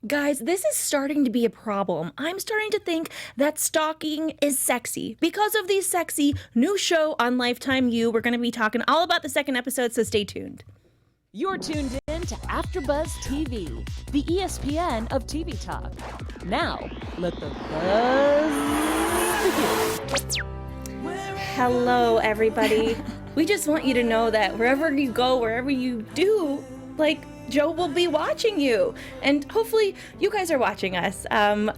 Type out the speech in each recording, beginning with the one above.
Guys, this is starting to be a problem. I'm starting to think that stalking is sexy because of the sexy new show on Lifetime You. We're going to be talking all about the second episode, so stay tuned. You're tuned in to AfterBuzz TV, the ESPN of TV talk. Now, let the buzz begin. Hello, everybody. We just want you to know that wherever you go, wherever you do, Joe will be watching you, and hopefully you guys are watching us.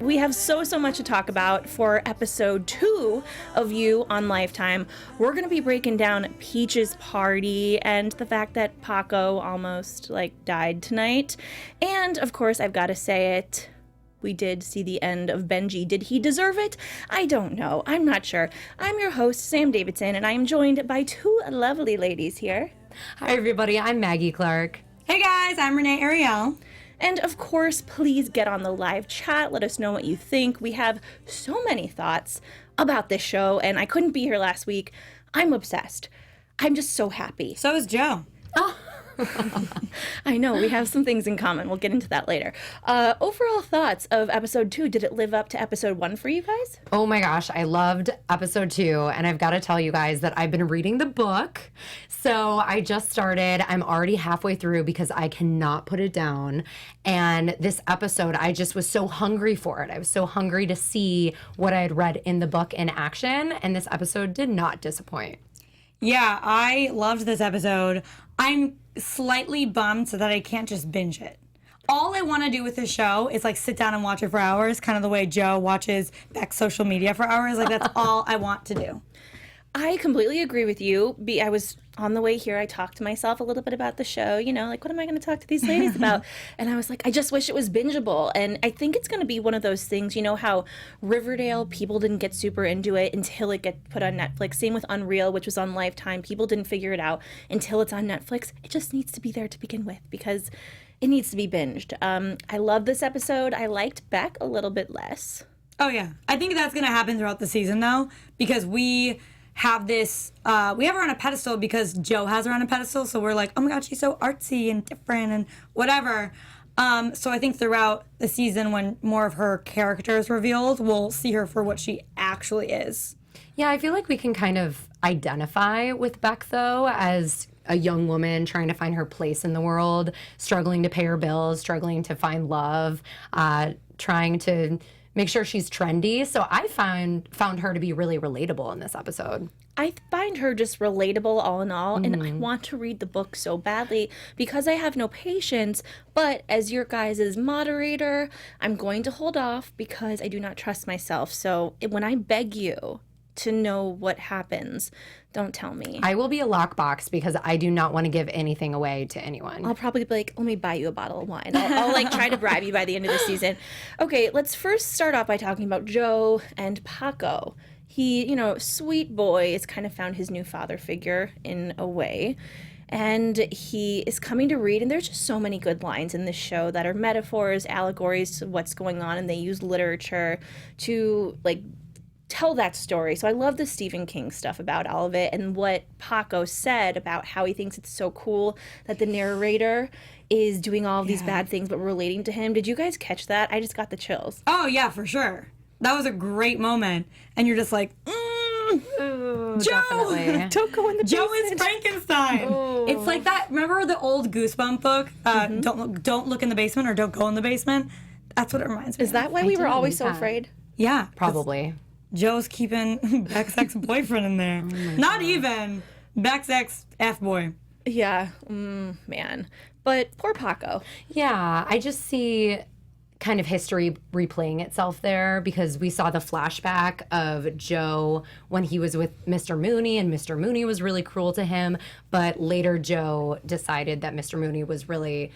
We have so much to talk about for episode 2 of You on Lifetime. We're going to be breaking down Peach's party and the fact that Paco almost died tonight. And of course, I've got to say it, we did see the end of Benji. Did he deserve it? I don't know. I'm not sure. I'm your host, Sam Davidson, and I am joined by 2 lovely ladies here. Hi everybody, I'm Maggie Clark. Hey guys, I'm Renee, Ariel. And of course, please get on the live chat. Let us know what you think. We have so many thoughts about this show, and I couldn't be here last week. I'm obsessed. I'm just so happy. So is Joe. Oh. I know, we have some things in common. We'll get into that later. Overall thoughts of episode 2. Did it live up to episode 1 for you guys? Oh my gosh, I loved episode 2, and I've got to tell you guys that I've been reading the book. So I just started. I'm already halfway through because I cannot put it down. And this episode, I just was so hungry for it. I was so hungry to see what I had read in the book in action, and this episode did not disappoint. Yeah, I loved this episode. I'm slightly bummed so that I can't just binge it. All I want to do with this show is sit down and watch it for hours, kind of the way Joe watches Beck's social media for hours. That's all I want to do. I completely agree with you. I was on the way here, I talked to myself a little bit about the show, what am I going to talk to these ladies about? And I was like, I just wish it was bingeable. And I think it's going to be one of those things, how Riverdale, people didn't get super into it until it got put on Netflix. Same with Unreal, which was on Lifetime. People didn't figure it out until it's on Netflix. It just needs to be there to begin with because it needs to be binged. I love this episode. I liked Beck a little bit less. Oh, yeah. I think that's going to happen throughout the season, though, because we have this, we have her on a pedestal because Joe has her on a pedestal, so we're like, oh my god, she's so artsy and different and whatever. So I think throughout the season, when more of her character is revealed, we'll see her for what she actually is. Yeah, I feel like we can kind of identify with Beck, though, as a young woman trying to find her place in the world, struggling to pay her bills, struggling to find love, trying to make sure she's trendy. So I found her to be really relatable in this episode. I find her just relatable all in all, and I want to read the book so badly because I have no patience, but as your guys' moderator, I'm going to hold off because I do not trust myself. So when I beg you to know what happens, don't tell me. I will be a lockbox because I do not want to give anything away to anyone. I'll probably be like, let me buy you a bottle of wine. I'll try to bribe you by the end of the season. Okay, let's first start off by talking about Joe and Paco. He, sweet boy, has kind of found his new father figure in a way. And he is coming to read, and there's just so many good lines in this show that are metaphors, allegories to what's going on, and they use literature to, tell that story. So I love the Stephen King stuff about all of it and what Paco said about how he thinks it's so cool that the narrator is doing all of these bad things but relating to him. Did you guys catch that? I just got the chills. Oh, yeah, for sure. That was a great moment. And you're just like, Ooh, Joe! definitely. Don't go in the Joe basement. is Frankenstein. Ooh. It's like that. Remember the old Goosebump book? Don't look in the basement or don't go in the basement? That's what it reminds me Is that why we were didn't always read so that. afraid? Yeah. 'cause Probably. Joe's keeping Beck's ex-boyfriend in there. Not even. Beck's ex-F-boy. Yeah, man. But poor Paco. Yeah, I just see kind of history replaying itself there because we saw the flashback of Joe when he was with Mr. Mooney, and Mr. Mooney was really cruel to him. But later Joe decided that Mr. Mooney was really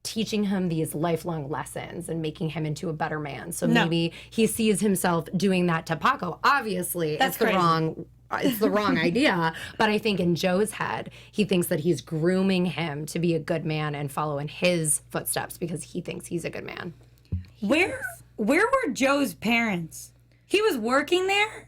teaching him these lifelong lessons and making him into a better man. So maybe he sees himself doing that to Paco. Obviously, That's it's the wrong idea. But I think in Joe's head, he thinks that he's grooming him to be a good man and follow in his footsteps because he thinks he's a good man. Where were Joe's parents? He was working there?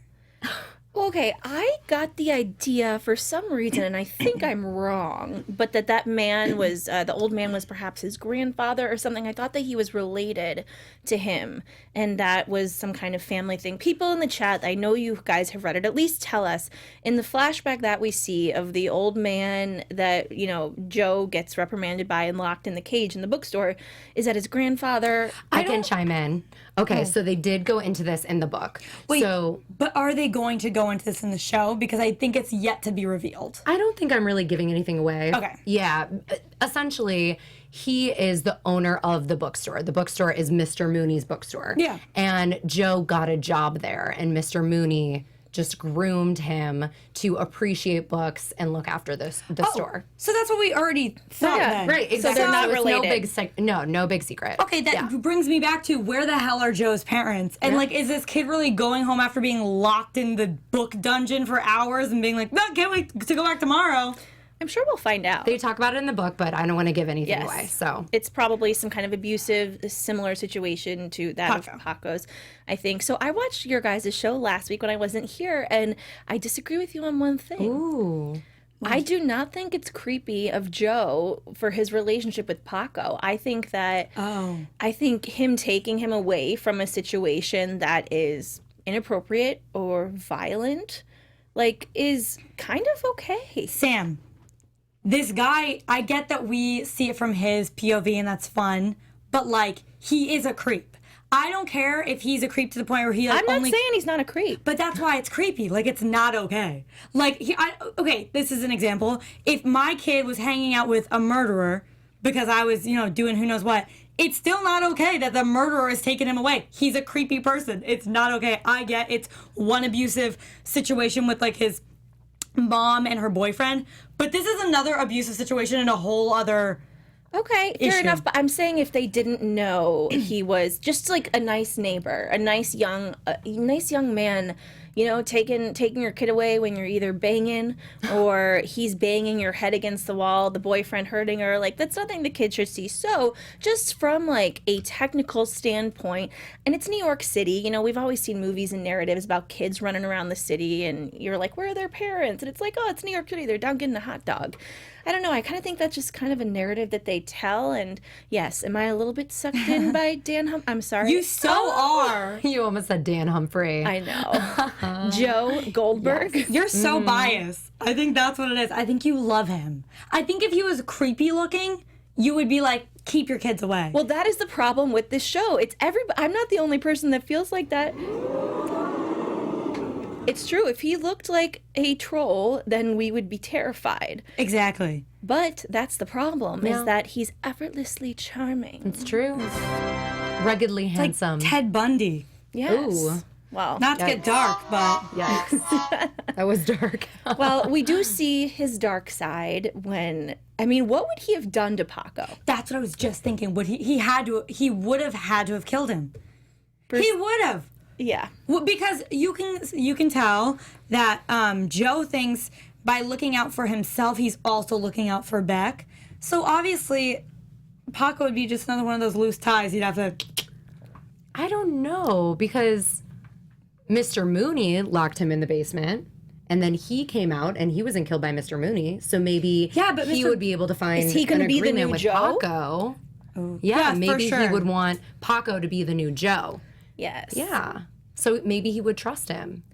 Okay, I got the idea for some reason, and I think I'm wrong, but that man was, the old man was perhaps his grandfather or something. I thought that he was related to him, and that was some kind of family thing. People in the chat, I know you guys have read it, at least tell us, in the flashback that we see of the old man that, you know, Joe gets reprimanded by and locked in the cage in the bookstore, is that his grandfather? I can chime in. Okay, so they did go into this in the book. Wait, so but are they going to go into this in the show? Because I think it's yet to be revealed. I don't think I'm really giving anything away. Okay. Yeah. Essentially, he is the owner of the bookstore. The bookstore is Mr. Mooney's bookstore. Yeah. And Joe got a job there, and Mr. Mooney just groomed him to appreciate books and look after the store. So that's what we already thought then. Right. So Exactly. they're not it's related. No big secret. Okay, that brings me back to where the hell are Joe's parents? And like, is this kid really going home after being locked in the book dungeon for hours and being like, no, can't wait to go back tomorrow? I'm sure we'll find out. They talk about it in the book, but I don't want to give anything Yes. away. So It's probably some kind of abusive, similar situation to that Paco. of Paco's, I think. So I watched your guys' show last week when I wasn't here, and I disagree with you on one thing. ooh. I do not think it's creepy of Joe for his relationship with Paco. I think that I think him taking him away from a situation that is inappropriate or violent, like, is kind of okay. Sam, this guy, I get that we see it from his POV and that's fun, but like, he is a creep. I don't care if he's a creep to the point where he like, I'm not only... saying he's not a creep. But that's why it's creepy. Like, it's not okay. Like, okay, this is an example. If my kid was hanging out with a murderer because I was, you know, doing who knows what, it's still not okay that the murderer is taking him away. He's a creepy person. It's not okay. I get it's one abusive situation with, like, his mom and her boyfriend, but this is another abusive situation in a whole other... Okay, fair issue. enough. But I'm saying if they didn't know he was just like a nice neighbor, a nice young man, you know, taking your kid away when you're either banging or he's banging your head against the wall, the boyfriend hurting her, like, that's nothing the kid should see. So just from like a technical standpoint, and it's New York City, you know, we've always seen movies and narratives about kids running around the city, and you're like, where are their parents? And it's like, oh, it's New York City, they're down getting a hot dog. I don't know. I kind of think that's just kind of a narrative that they tell. And yes, am I a little bit sucked in by Dan I'm sorry. You so are. You almost said Dan Humphrey. I know. Joe Goldberg. Yes. You're so biased. I think that's what it is. I think you love him. I think if he was creepy looking, you would be like, keep your kids away. Well, that is the problem with this show. It's everybody. I'm not the only person that feels like that. It's true. If he looked like a troll, then we would be terrified. Exactly. But that's the problem, Yeah. is that he's effortlessly charming. It's true. Ruggedly handsome. Like Ted Bundy. Yes. Ooh. Well, Not to get dark, but Yikes. That was dark. well, we do see his dark side when, I mean, what would he have done to Paco? that's what I was just thinking. Would he would have had to have killed him. He would have. Yeah. Well, because you can tell that Joe thinks by looking out for himself, he's also looking out for Beck. So obviously, Paco would be just another one of those loose ties. He'd have to. I don't know, because Mr. Mooney locked him in the basement, and then he came out and he wasn't killed by Mr. Mooney. So maybe but he Mr. would be able to find Is he gonna an be the agreement new with Joe? Paco. Yeah, for maybe sure. he would want Paco to be the new Joe. Yes. Yeah. So maybe he would trust him.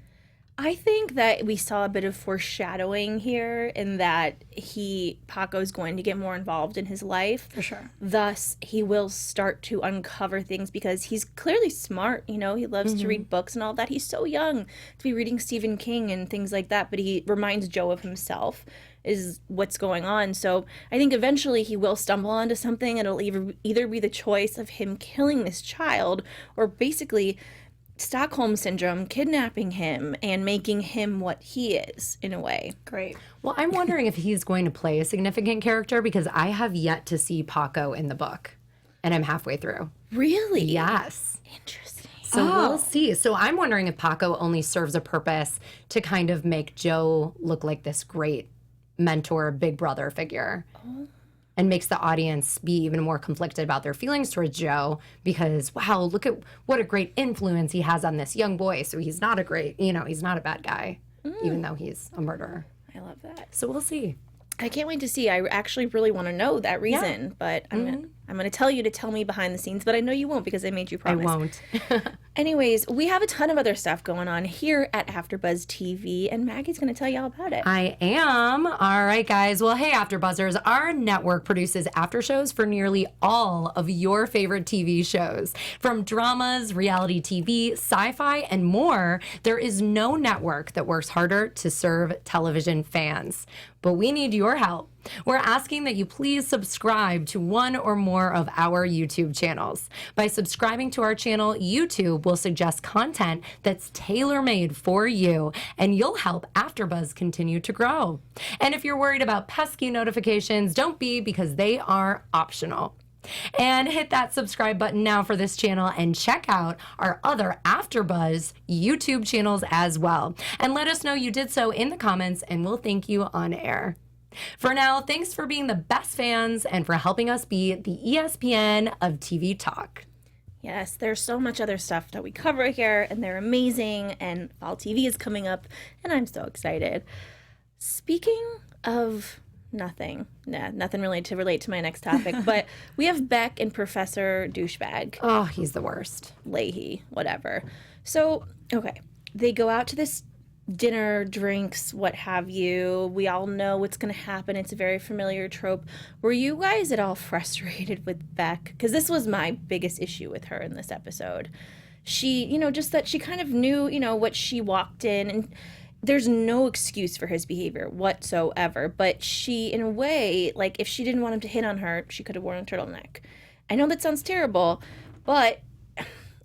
I think that we saw a bit of foreshadowing here in that Paco's going to get more involved in his life. For sure. Thus, he will start to uncover things because he's clearly smart, you know, he loves to read books and all that. He's so young to be reading Stephen King and things like that, but he reminds Joe of himself is what's going on. So I think eventually he will stumble onto something. It'll either be the choice of him killing this child or basically Stockholm Syndrome, kidnapping him and making him what he is, in a way. Great. Well, I'm wondering if he's going to play a significant character, because I have yet to see Paco in the book, and I'm halfway through. Really? Yes. Interesting. So we'll see. So I'm wondering if Paco only serves a purpose to kind of make Joe look like this great mentor, big brother figure. And makes the audience be even more conflicted about their feelings towards Joe, because, wow, look at what a great influence he has on this young boy. So he's not a bad guy. even though he's a murderer. I love that. So we'll see. I can't wait to see. I actually really want to know that reason, but I'm gonna tell you to tell me behind the scenes, but I know you won't because I made you promise. I won't. Anyways, we have a ton of other stuff going on here at AfterBuzz TV, and Maggie's gonna tell you all about it. I am. All right, guys. Well, hey, AfterBuzzers, our network produces after shows for nearly all of your favorite TV shows. From dramas, reality TV, sci-fi, and more, there is no network that works harder to serve television fans. But we need your help. We're asking that you please subscribe to one or more of our YouTube channels. By subscribing to our channel, YouTube will suggest content that's tailor-made for you, and you'll help AfterBuzz continue to grow. And if you're worried about pesky notifications, don't be, because they are optional. And hit that subscribe button now for this channel, and check out our other AfterBuzz YouTube channels as well. And let us know you did so in the comments, and we'll thank you on air. For now, thanks for being the best fans and for helping us be the ESPN of TV talk. Yes, there's so much other stuff that we cover here, and they're amazing, and Fall TV is coming up, and I'm so excited. Speaking of nothing really to relate to my next topic, but we have Beck and Professor Douchebag. Oh, he's the worst. Leahy, whatever. So, okay, they go out to this dinner, drinks, what have you. We all know what's going to happen. It's a very familiar trope. Were you guys at all frustrated with Beck? Because this was my biggest issue with her in this episode. She, just that she kind of knew, what she walked in, and there's no excuse for his behavior whatsoever. But she, in a way, like, if she didn't want him to hit on her, she could have worn a turtleneck. I know that sounds terrible, but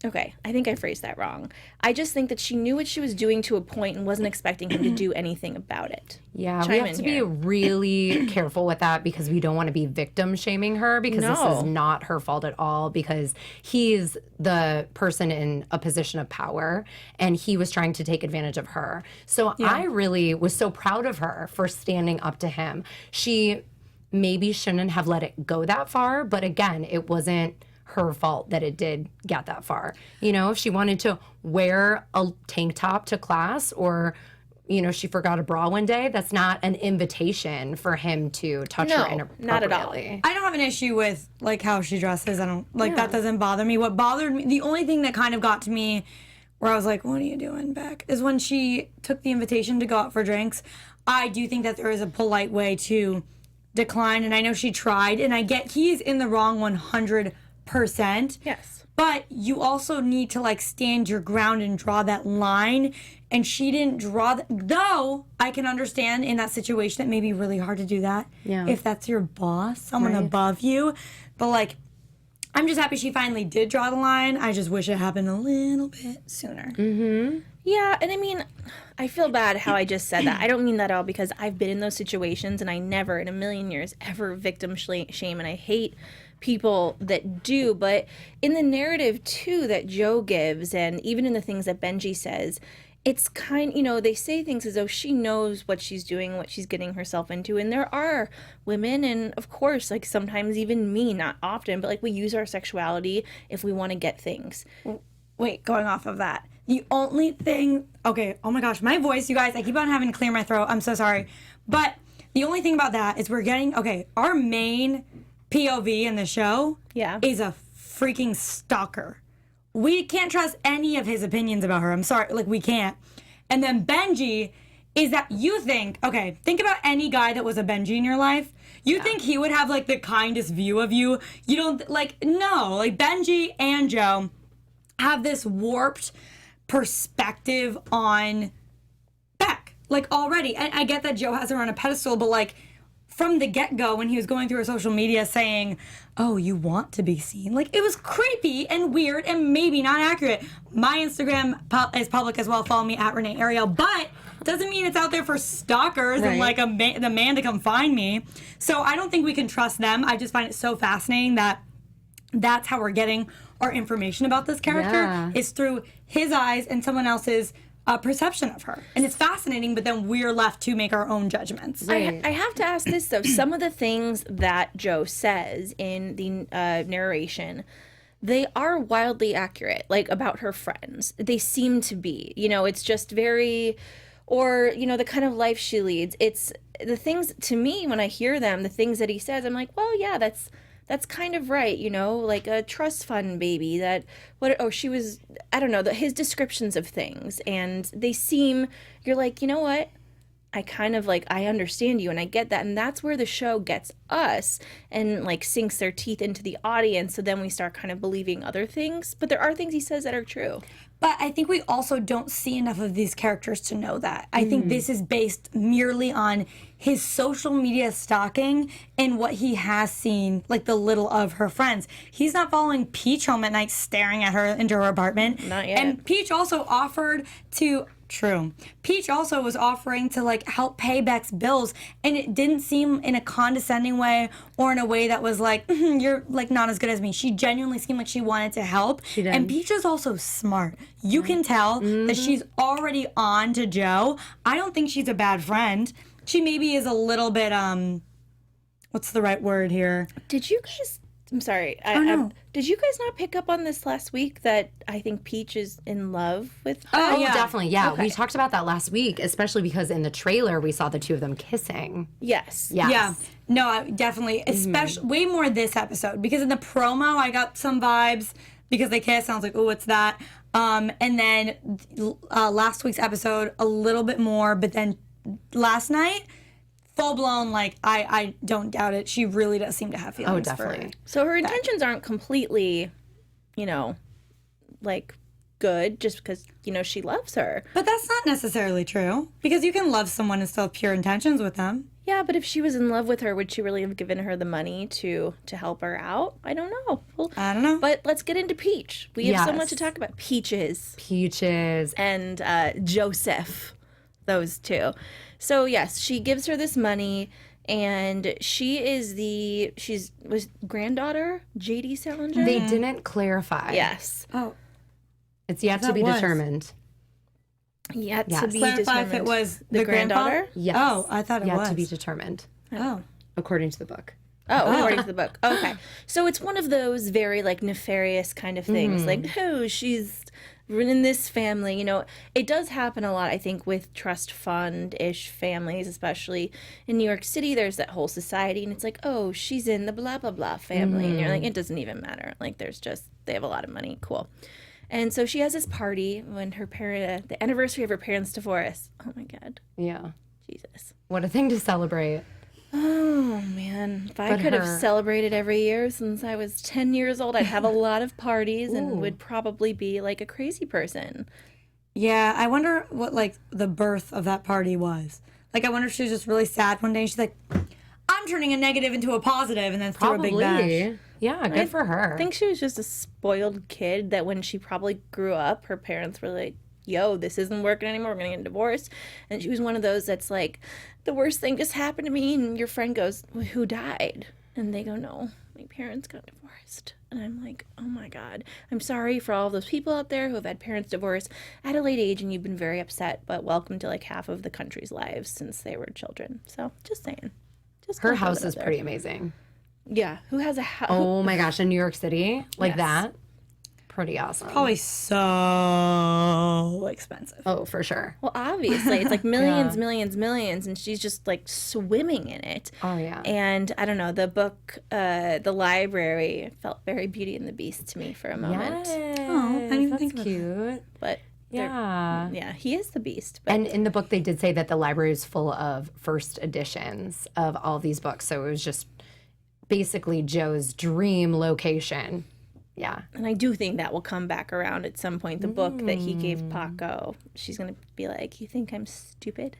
okay, I think I phrased that wrong. I just think that she knew what she was doing to a point and wasn't expecting him to do anything about it. Yeah, we have to be really careful with that, because we don't want to be victim shaming her, because this is not her fault at all, because he's the person in a position of power and he was trying to take advantage of her. So I really was so proud of her for standing up to him. She maybe shouldn't have let it go that far, but again, it wasn't her fault that it did get that far. If she wanted to wear a tank top to class, or she forgot a bra one day, that's not an invitation for him to touch her inappropriately. Not at all. I don't have an issue with how she dresses. I don't that doesn't bother me. What bothered me, the only thing that kind of got to me, where I was like, what are you doing, Beck, is when she took the invitation to go out for drinks. I do think that there is a polite way to decline, and I know she tried, and I get he's in the wrong 100%. Yes. But you also need to stand your ground and draw that line. And she didn't draw though I can understand in that situation it may be really hard to do that. Yeah. If that's your boss, someone above you. But I'm just happy she finally did draw the line. I just wish it happened a little bit sooner. Mm-hmm. Yeah, and I mean, I feel bad how I just said that. I don't mean that at all, because I've been in those situations, and I never in a million years ever victim shame, and I hate people that do. But in the narrative too that Joe gives, and even in the things that Benji says, it's they say things as though she knows what she's doing, what she's getting herself into. And there are women, and of course, sometimes even me, not often, but we use our sexuality if we want to get things. Wait, going off of that, the only thing, okay, oh my gosh, my voice, you guys, I keep on having to clear my throat. I'm so sorry. But the only thing about that is our main POV in the show is a freaking stalker. We can't trust any of his opinions about her. I'm sorry, we can't. And then Benji is that you think about any guy that was a Benji in your life. You think he would have the kindest view of you. You don't no, Benji and Joe have this warped perspective on Beck. Already, and I get that Joe has her on a pedestal, but from the get-go, when he was going through her social media saying, oh, you want to be seen, it was creepy and weird and maybe not accurate. My Instagram is public as well. Follow me at Renee Ariel, but doesn't mean it's out there for stalkers and the man to come find me. So I don't think we can trust them. I just find it so fascinating that that's how we're getting our information about this character is through his eyes and someone else's perception of her. And it's fascinating, but then we're left to make our own judgments. Right. I have to ask this, though. Some of the things that Joe says in the narration, they are wildly accurate, about her friends. They seem to be. It's just very or, you know, the kind of life she leads. It's the things, to me, when I hear them, the things that he says, I'm like, well, yeah, that's kind of right, you know, like a trust fund baby she was, I don't know, his descriptions of things. And they seem, you're like, you know what? I kind of like, I understand you and I get that. And that's where the show gets us and like sinks their teeth into the audience. So then we start kind of believing other things. But there are things he says that are true. But I think we also don't see enough of these characters to know that. I think this is based merely on his social media stalking and what he has seen, like the little of her friends. He's not following Peach home at night staring at her into her apartment. Not yet. And Peach also offered to... True. Peach also was offering to like help pay Beck's bills, and it didn't seem in a condescending way or in a way that was like, you're like not as good as me. She genuinely seemed like she wanted to help. She did. And Peach is also smart. You can tell that she's already on to Joe. I don't think she's a bad friend. She maybe is a little bit what's the right word here? Did you guys... I'm sorry. Did you guys not pick up on this last week that I think Peach is in love with her? Oh, yeah. definitely. Yeah, Okay. we talked about that last week, especially because in the trailer we saw the two of them kissing. Yes. Yes. Yeah. No, definitely. Especially way more this episode, because in the promo I got some vibes because they kissed. I was like, oh, what's that? And then last week's episode a little bit more, but then last night, full blown, like I don't doubt it. She really does seem to have feelings. Oh, definitely. So her intentions aren't completely, you know, like good just because, you know, she loves her. But that's not necessarily true, because you can love someone and still have pure intentions with them. Yeah, but if she was in love with her, would she really have given her the money to help her out? I don't know. Well, I don't know. but let's get into Peach. We have so Yes. much to talk about. Peaches And and Joseph, those two. So yes, she gives her this money, and she's was granddaughter JD Salinger. they didn't clarify. Yes, Oh, It's yet to That be was. determined. yet Yes. to be clarify if determined. it was the granddaughter. grandfather? Yes. Oh, I thought it Yet was. to be determined, Oh. according to the book. Oh, according to the book. Okay, so it's one of those very like nefarious kind of things. Like, oh, she's in this family. You know, it does happen a lot, I think, with trust fund-ish families, especially in New York City. There's that whole society, and it's like, oh, she's in the blah blah blah family, and you're like, it doesn't even matter. Like, they have a lot of money. Cool. And so she has this party when the anniversary of her parents' divorce. Oh my God, Yeah. Jesus. What a thing to celebrate. Oh man, if I But could have her- celebrated every year since I was 10 years old, I'd have a lot of parties and would probably be like a crazy person. Yeah, I wonder what like the birth of that party was. Like, I wonder if she was just really sad one day and she's like, I'm turning a negative into a positive, and then threw a big bash. Probably. Yeah, good for her. I think she was just a spoiled kid that when she probably grew up, her parents were like, yo, this isn't working anymore, we're gonna get divorced. And she was one of those that's like, the worst thing just happened to me, and your friend goes, well, who died? And they go, no, my parents got divorced. And I'm like, oh my God, I'm sorry for all those people out there who have had parents divorce at a late age and you've been very upset, but welcome to like half of the country's lives since they were children. So just saying. Just Her gonna throw house that is out there. pretty amazing. Yeah, who has a house? Oh my gosh, in New York City, like Yes. that, pretty awesome. Probably so expensive. Oh, for sure. Well, obviously, it's like millions, millions, millions, and she's just like swimming in it. Oh yeah. And I don't know, the book, the library felt very Beauty and the Beast to me for a moment. Oh, I didn't even that's think about that. cute. But Yeah. yeah, he is the Beast. But And in the book, they did say that the library is full of first editions of all these books. So it was just basically Joe's dream location. Yeah. and I do think that will come back around at some point. The book that he gave Paco, she's going to be like, you think I'm stupid?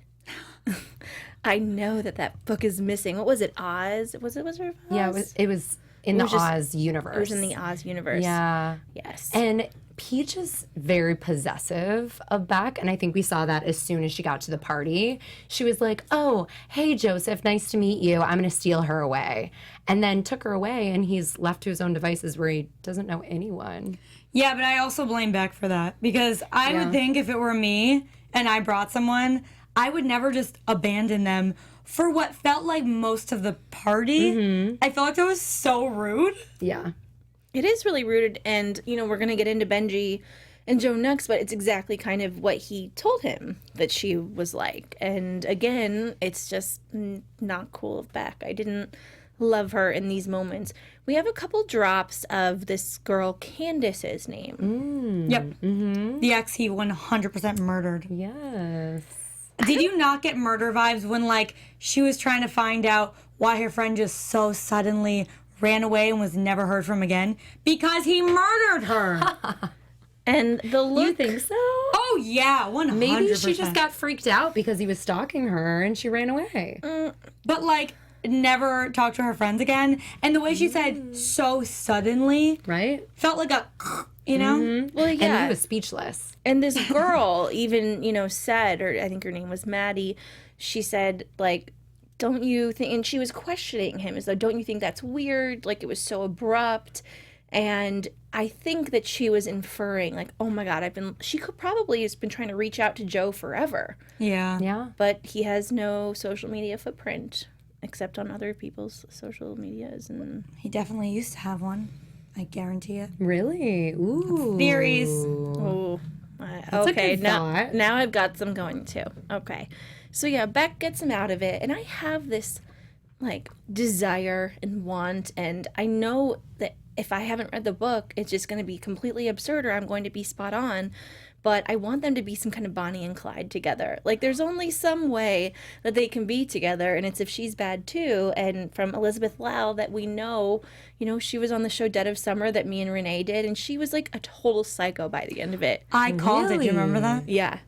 I know that book is missing. What was it, Oz? Was it Oz? Yeah, it was in the was just- Oz universe. It was in the Oz universe. Yeah. Yes. And Peach is very possessive of Beck, and I think we saw that as soon as she got to the party. She was like, oh, hey, Joseph, nice to meet you. I'm going to steal her away. And then took her away, and he's left to his own devices where he doesn't know anyone. Yeah, but I also blame Beck for that, because I would think if it were me and I brought someone, I would never just abandon them for what felt like most of the party. I felt like that was so rude. Yeah. It is really rooted, and you know we're gonna get into Benji and Joe next, but it's exactly kind of what he told him that she was like. And again, it's just not cool of Beck. I didn't love her in these moments. We have a couple drops of this girl Candace's name. Yep. The ex he 100% murdered. Yes. Did you not get murder vibes when, like, she was trying to find out why her friend just so suddenly ran away and was never heard from again? Because he murdered her. And the look... You think so? Oh, yeah, 100%. Maybe she just got freaked out because he was stalking her and she ran away. But, like, never talked to her friends again. And the way she said so suddenly Right? felt like a, you know? Well, yeah. And he was speechless. And this girl even, said, or I think her name was Maddie, she said, like, don't you think, and she was questioning him as though, don't you think that's weird? Like, it was so abrupt. And I think that she was inferring, like, oh my God, she could probably has been trying to reach out to Joe forever. Yeah. Yeah. But he has no social media footprint except on other people's social medias. And He definitely used to have one. I guarantee it. Really? Ooh. Theories. oh, a okay, good now thought. I've got some going too. Okay. So yeah, Beck gets him out of it, and I have this like desire and want, and I know that if I haven't read the book, it's just going to be completely absurd or I'm going to be spot on. But I want them to be some kind of Bonnie and Clyde together. Like, there's only some way that they can be together, and it's if she's bad too. And from Elizabeth Lau, that we know, she was on the show Dead of Summer that me and Renee did, and she was like a total psycho by the end of it. I called it. Do you remember that? Yeah.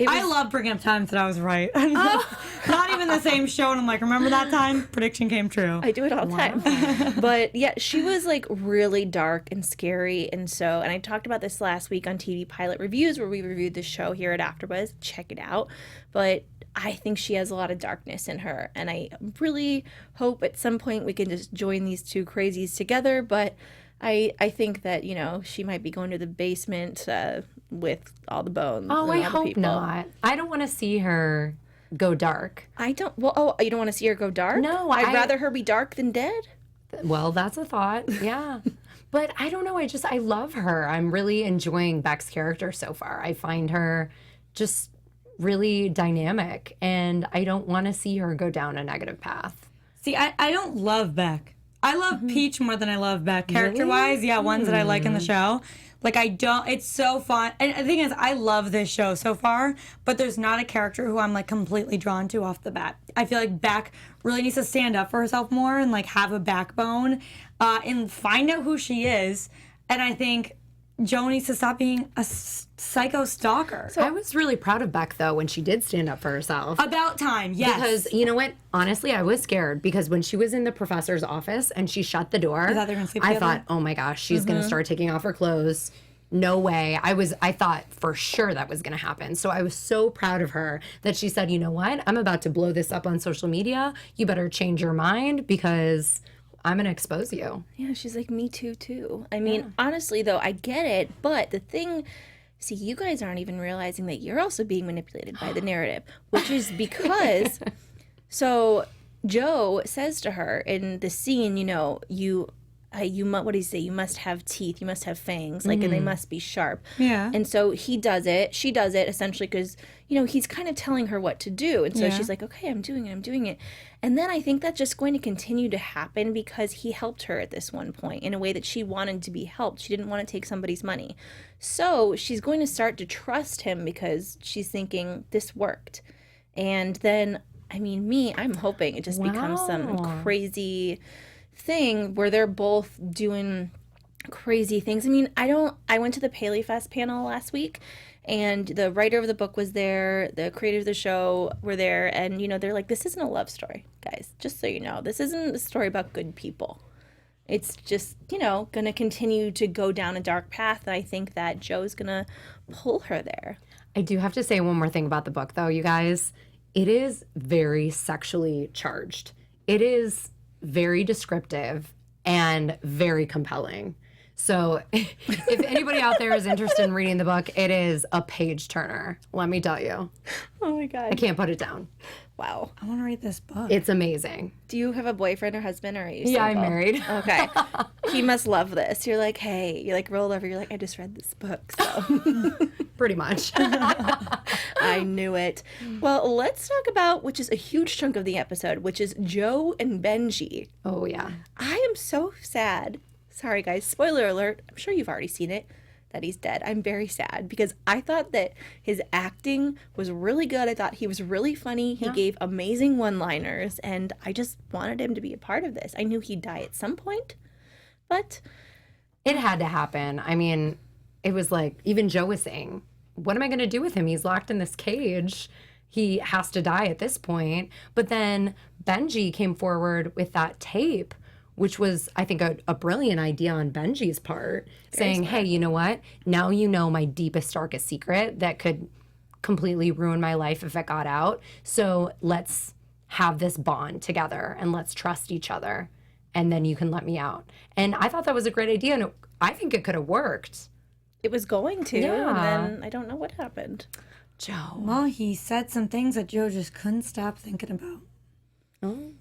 I love bringing up times that I was right. Not even the same show, and I'm like, remember that time? Prediction came true. I do it all the time. But yeah, she was like really dark and scary. And I talked about this last week on TV Pilot Reviews, where we reviewed the show here at AfterBuzz. Check it out. But I think she has a lot of darkness in her. And I really hope at some point we can just join these two crazies together. But I think that, she might be going to the basement with all the bones. Oh, and I all the hope people. not. I don't want to see her go dark. I don't. Well, you don't want to see her go dark? No, I'd rather her be dark than dead. Well, that's a thought. Yeah. But I don't know. I love her. I'm really enjoying Beck's character so far. I find her just really dynamic, and I don't want to see her go down a negative path. See, I don't love Beck. I love Peach more than I love Beck. Character-wise, yeah, ones that I like in the show. Like, it's so fun. And the thing is, I love this show so far, but there's not a character who I'm, like, completely drawn to off the bat. I feel like Beck really needs to stand up for herself more and, like, have a backbone and find out who she is. And I think Joe needs to stop being a psycho stalker. So I was really proud of Beck, though, when she did stand up for herself. About time, yes. Because, you know what? Honestly, I was scared because when she was in the professor's office and she shut the door, You thought they were gonna sleep I together? thought, oh my gosh, she's going to start taking off her clothes. No way. I thought for sure that was going to happen. So I was so proud of her that she said, you know what? I'm about to blow this up on social media. You better change your mind because I'm going to expose you. Yeah, she's like, me too. I mean, honestly, though, I get it. But the thing, see, you guys aren't even realizing that you're also being manipulated by the narrative, which is because, so Joe says to her in the scene, what do you say? You must have teeth. You must have fangs. Like, and they must be sharp. Yeah. And so he does it. She does it essentially because, he's kind of telling her what to do. And so she's like, okay, I'm doing it. And then I think that's just going to continue to happen because he helped her at this one point in a way that she wanted to be helped. She didn't want to take somebody's money. So she's going to start to trust him because she's thinking this worked. And then, I'm hoping it just becomes some crazy thing where they're both doing crazy things. I went to the Paley Fest panel last week, and the writer of the book was there, the creator of the show were there, and they're like, this isn't a love story, guys, just so you know. This isn't a story about good people. It's just, gonna continue to go down a dark path, and I think that Joe's gonna pull her there. I do have to say one more thing about the book, though, you guys. It is very sexually charged. It is very descriptive and very compelling. So if anybody out there is interested in reading the book, it is a page turner. Let me tell you. Oh my God. I can't put it down. Wow. I want to read this book. It's amazing. Do you have a boyfriend or husband, or are you Yeah, I'm single? married. Okay. He must love this. You're like, hey, you like roll over. You're like, I just read this book, so. Pretty much. I knew it. Well, let's talk about, which is a huge chunk of the episode, which is Joe and Benji. Oh, yeah. I am so sad. Sorry, guys. Spoiler alert. I'm sure you've already seen it, that he's dead. I'm very sad because I thought that his acting was really good. I thought he was really funny. He gave amazing one-liners, and I just wanted him to be a part of this. I knew he'd die at some point, but It had to happen. I mean, it was like, even Joe was saying, what am I going to do with him? He's locked in this cage. He has to die at this point. But then Benji came forward with that tape, which was, I think, a brilliant idea on Benji's part, saying, hey, you know what? Now you know my deepest, darkest secret that could completely ruin my life if it got out. So let's have this bond together and let's trust each other. And then you can let me out. And I thought that was a great idea. And I think it could have worked. it was going to, Yeah. and then I don't know what happened. Joe. Well, he said some things that Joe just couldn't stop thinking about. Oh.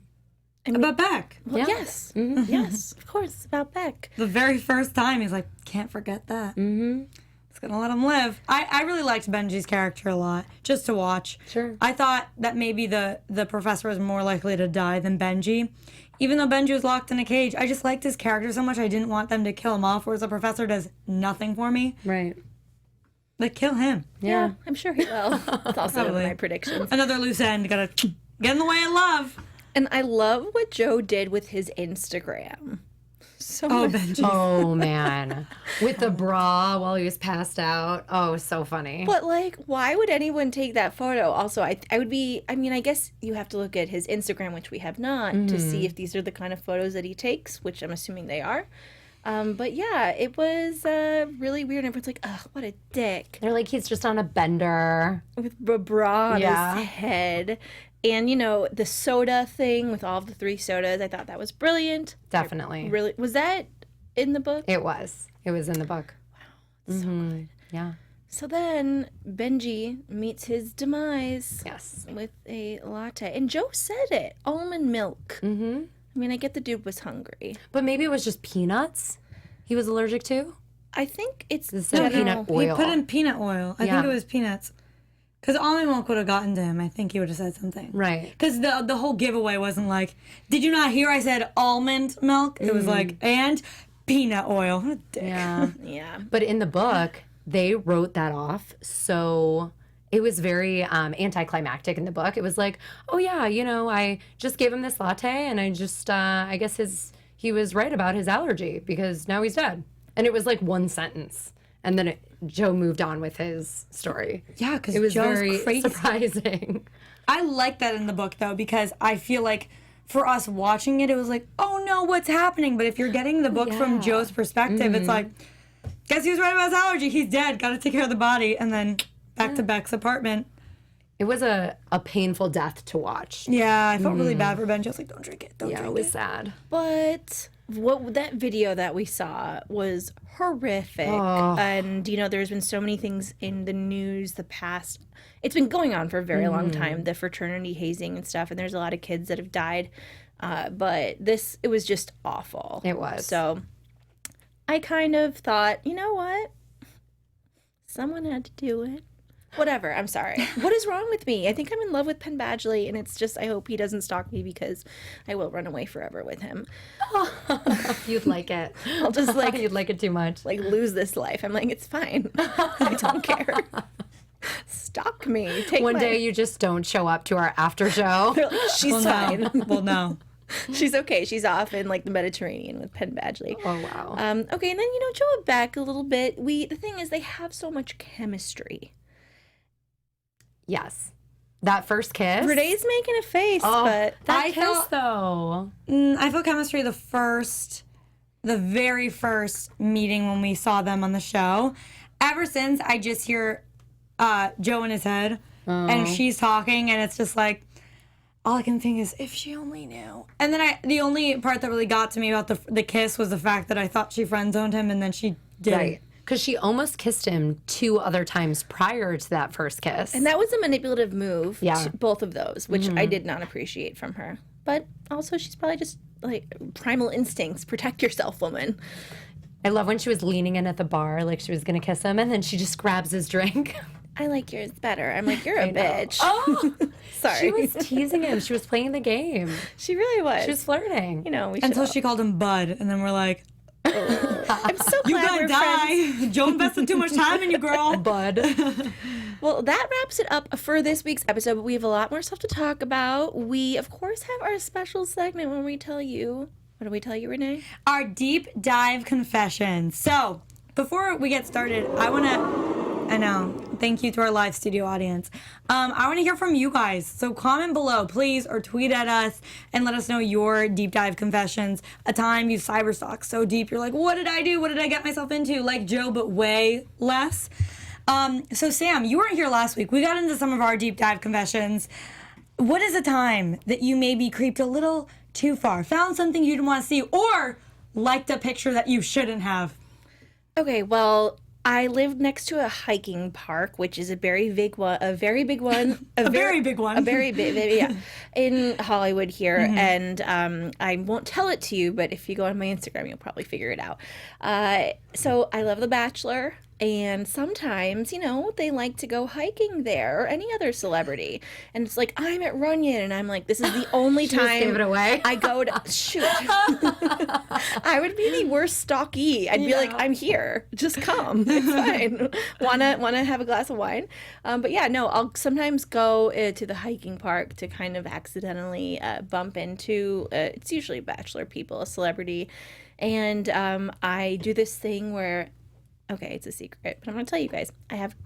About Beck. Well, Yeah. yes. Yes, of course, about Beck. The very first time, he's like, can't forget that. Mm-hmm. It's going to let him live. I really liked Benji's character a lot, just to watch. Sure. I thought that maybe the professor was more likely to die than Benji. Even though Benji was locked in a cage, I just liked his character so much I didn't want them to kill him off, whereas the professor does nothing for me. Right. Like, kill him. Yeah. I'm sure he will. It's also one of Probably. my predictions. Another loose end. Gotta get in the way of love. And I love what Joe did with his Instagram. So Oh, much- Benji. Oh, man. With the bra while he was passed out. Oh, so funny. But, like, why would anyone take that photo? Also, I would be, I mean, I guess you have to look at his Instagram, which we have not, to see if these are the kind of photos that he takes, which I'm assuming they are. But yeah, it was really weird. Everyone's like, ugh, what a dick. They're like, he's just on a bender. With a bra on Yeah. his head. And, you know, the soda thing with all of the 3 sodas, I thought that was brilliant. Definitely. Really, was that in the book? It was. It was in the book. So good. Yeah. So then Benji meets his demise Yes. with a latte. And Joe said it, almond milk. Mm-hmm. I mean, I get the dude was hungry. But maybe it was just peanuts he was allergic to? I think it's Instead of general- peanut oil. He put in peanut oil. I Yeah. think it was peanuts. Because almond milk would have gotten to him. I think he would have said something. Right. Because the whole giveaway wasn't like, did you not hear I said almond milk? It was like, and peanut oil. What a dick. Yeah. Yeah. But in the book, they wrote that off. So it was very anticlimactic in the book. It was like, oh, yeah, you know, I just gave him this latte and I just, I guess he was right about his allergy because now he's dead. And it was like one sentence. And then Joe moved on with his story. Yeah, because It was Joe's very crazy. surprising. I like that in the book, though, because I feel like for us watching it, it was like, oh, no, what's happening? But if you're getting the book from Joe's perspective, it's like, guess he was right about his allergy. He's dead. Got to take care of the body. And then back to Beck's apartment. It was a painful death to watch. Yeah, I felt really bad for Benji. I was like, don't drink it. Don't Yeah, it drink was it. sad. But what that video that we saw was horrific. Oh. And, you know, there's been so many things in the news the past. It's been going on for a very long time, the fraternity hazing and stuff. And there's a lot of kids that have died. But it was just awful. It was. So I kind of thought, you know what? Someone had to do it. Whatever. I'm sorry. What is wrong with me? I think I'm in love with Penn Badgley, and it's just I hope he doesn't stalk me because I will run away forever with him. You'd like it. I'll just You'd like it too much. like lose this life. I'm like, it's fine. I don't care. Stalk me. Take One my- day you just don't show up to our after show. They're like, she's fine. Well, no. She's okay. She's off in like the Mediterranean with Penn Badgley. Oh, wow. Okay, and then you know Joe and Beck a little bit. The thing is they have so much chemistry. Yes. That first kiss. Renee's making a face, but that I kiss, felt- though. I feel chemistry the very first meeting when we saw them on the show. Ever since, I just hear Joe in his head, and she's talking, and it's just like, all I can think is, if she only knew. And then the only part that really got to me about the kiss was the fact that I thought she friend zoned him, and then she did. Right. Because she almost kissed him 2 other times prior to that first kiss. And that was a manipulative move, Yeah. both of those, which I did not appreciate from her. But also, she's probably just, like, primal instincts. Protect yourself, woman. I love when she was leaning in at the bar, like she was going to kiss him, and then she just grabs his drink. I like yours better. I'm like, you're a bitch. Oh! Sorry. She was teasing him. She was playing the game. She really was. She was flirting. You know, we Until should. she called him Bud, and then we're like, I'm so you glad gonna we're friends. die. Joe invested too much time in you, girl. Bud. Well, that wraps it up for this week's episode, but we have a lot more stuff to talk about. We, of course, have our special segment when we tell you. What do we tell you, Renee? Our deep dive confessions. So, before we get started, I know, thank you to our live studio audience. I want to hear from you guys. So comment below, please, or tweet at us and let us know your deep dive confessions. A time you cyberstalked so deep, you're like, what did I do? What did I get myself into? Like Joe, but way less. So Sam, you weren't here last week. We got into some of our deep dive confessions. What is a time that you maybe creeped a little too far, found something you didn't want to see, or liked a picture that you shouldn't have? Okay, well, I lived next to a hiking park, which is a very big one, A very big one. yeah, in Hollywood here. And I won't tell it to you, but if you go on my Instagram, you'll probably figure it out. So I love The Bachelor. And sometimes, you know, they like to go hiking there, or any other celebrity. And it's like, I'm at Runyon, and I'm like, this is the only She just time gave it away. I go to, shoot. I would be the worst stalkie. I'd be like, I'm here. Just come. It's fine. Wanna have a glass of wine? But yeah, no, I'll sometimes go to the hiking park to kind of accidentally bump into, it's usually Bachelor people, a celebrity. And I do this thing where, okay, it's a secret, but I'm going to tell you guys. I have,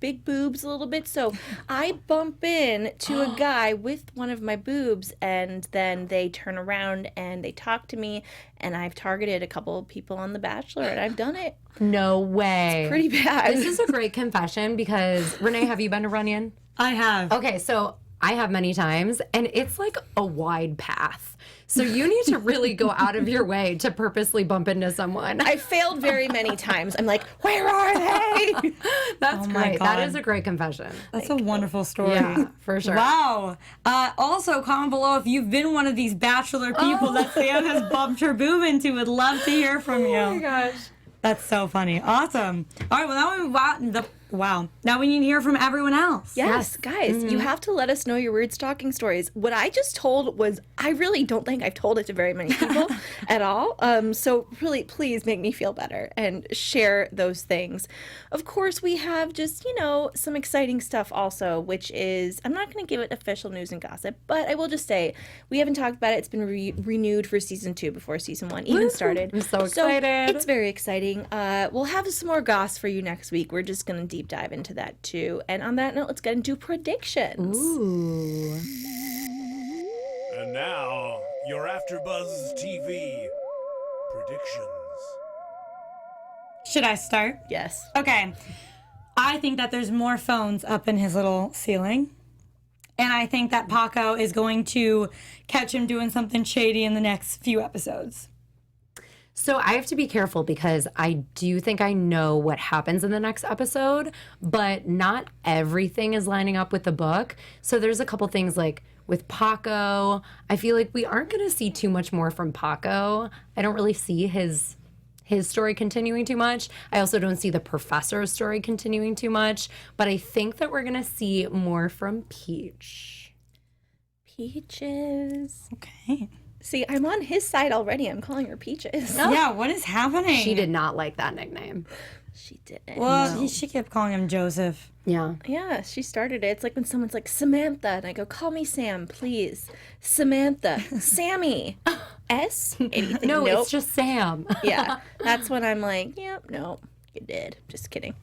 big boobs a little bit. So I bump in to a guy with one of my boobs, and then they turn around and they talk to me. And I've targeted a couple of people on The Bachelor, and I've done it. No way. Pretty bad. This is a great confession because, Renee, have you been to Runyon? I have. Okay, so I have many times, and it's like a wide path. So you need to really go out of your way to purposely bump into someone. I failed very many times. I'm like, where are they? That's Oh my great. God. That is a great confession. That's a wonderful story. Yeah, for sure. Wow. Also, comment below if you've been one of these Bachelor people that Sam has bumped her boob into. Would love to hear from you. Oh my gosh. That's so funny. Awesome. All right, well, now we need to hear from everyone else. Yes, guys, you have to let us know your weird stalking stories. What I just told was, I really don't think I've told it to very many people at all. So really, please make me feel better and share those things. Of course, we have just, some exciting stuff also, which is, I'm not going to give it official news and gossip, but I will just say, we haven't talked about it. It's been renewed for season 2 before season 1 even started. I'm so excited. It's very exciting. We'll have some more goss for you next week. We're just going to deep dive into that too. And on that note, let's get into predictions. Ooh. And now, your AfterBuzz TV predictions. Should I start? Yes. Okay. I think that there's more phones up in his little ceiling. And I think that Paco is going to catch him doing something shady in the next few episodes. So I have to be careful because I do think I know what happens in the next episode, but not everything is lining up with the book. So there's a couple things like with Paco, I feel like we aren't going to see too much more from Paco. I don't really see his story continuing too much. I also don't see the professor's story continuing too much, but I think that we're going to see more from Peach. Peaches. Okay. See, I'm on his side already. I'm calling her Peaches. Yeah, what is happening? She did not like that nickname. She didn't. Well, she kept calling him Joseph. Yeah. Yeah, she started it. It's like when someone's like, Samantha, and I go, call me Sam, please. Samantha. Sammy. S? Anything. No, Nope. it's just Sam. Yeah, that's when I'm like, yep, no, you did. Just kidding.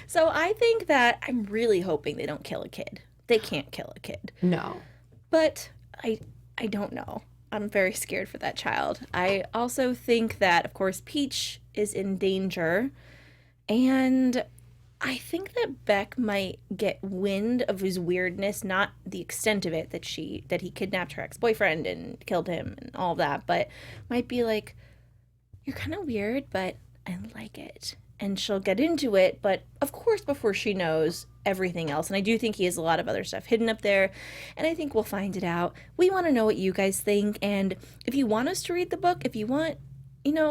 So I think that I'm really hoping they don't kill a kid. They can't kill a kid. No. But I don't know. I'm very scared for that child. I also think that, of course, Peach is in danger. And I think that Beck might get wind of his weirdness, not the extent of it that he kidnapped her ex-boyfriend and killed him and all that, but might be like, you're kind of weird, but I like it. And she'll get into it, but of course before she knows everything else. And I do think he has a lot of other stuff hidden up there, and I think we'll find it out. We want to know what you guys think, and if you want us to read the book, if you want,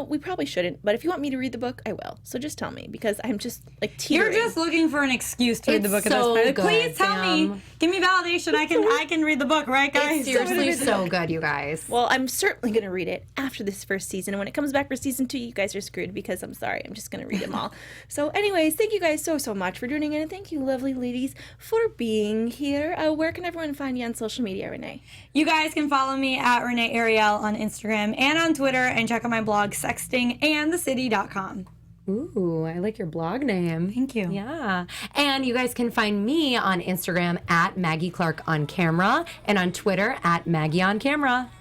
we probably shouldn't, but if you want me to read the book, I will. So just tell me, because I'm just like teetering. You're just looking for an excuse to read the book at so this point. good, Please tell me. Give me validation. I can read the book, right, guys? It's seriously so good, you guys. Well, I'm certainly going to read it after this first season. And when it comes back for season 2, you guys are screwed because I'm sorry. I'm just going to read them all. So anyways, thank you guys so much for tuning in. And thank you, lovely ladies, for being here. Where can everyone find you on social media, Renee? You guys can follow me at Renee Ariel on Instagram and on Twitter, and check out my blog, sextingandthecity.com. Ooh, I like your blog name. Thank you. Yeah. And you guys can find me on Instagram at Maggie Clark on camera and on Twitter at Maggie on camera.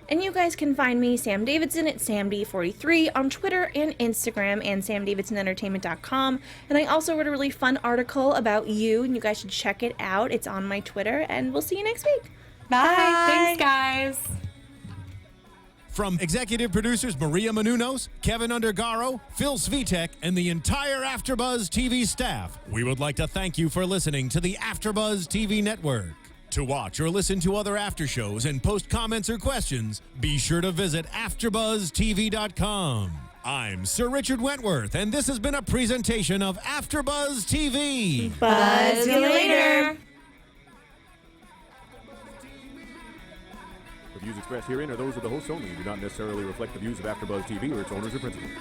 And you guys can find me, Sam Davidson, at SamD43 on Twitter and Instagram, and SamDavidsonEntertainment.com. And I also wrote a really fun article about you, and you guys should check it out. It's on my Twitter, and we'll see you next week. Bye. Thanks, guys. From executive producers Maria Menounos, Keven Undergaro, Phil Svitek, and the entire AfterBuzz TV staff, we would like to thank you for listening to the AfterBuzz TV network. To watch or listen to other after shows and post comments or questions, be sure to visit AfterBuzzTV.com. I'm Sir Richard Wentworth, and this has been a presentation of AfterBuzz TV. Buzz you later. The views expressed herein are those of the hosts only and do not necessarily reflect the views of AfterBuzz TV or its owners or principals.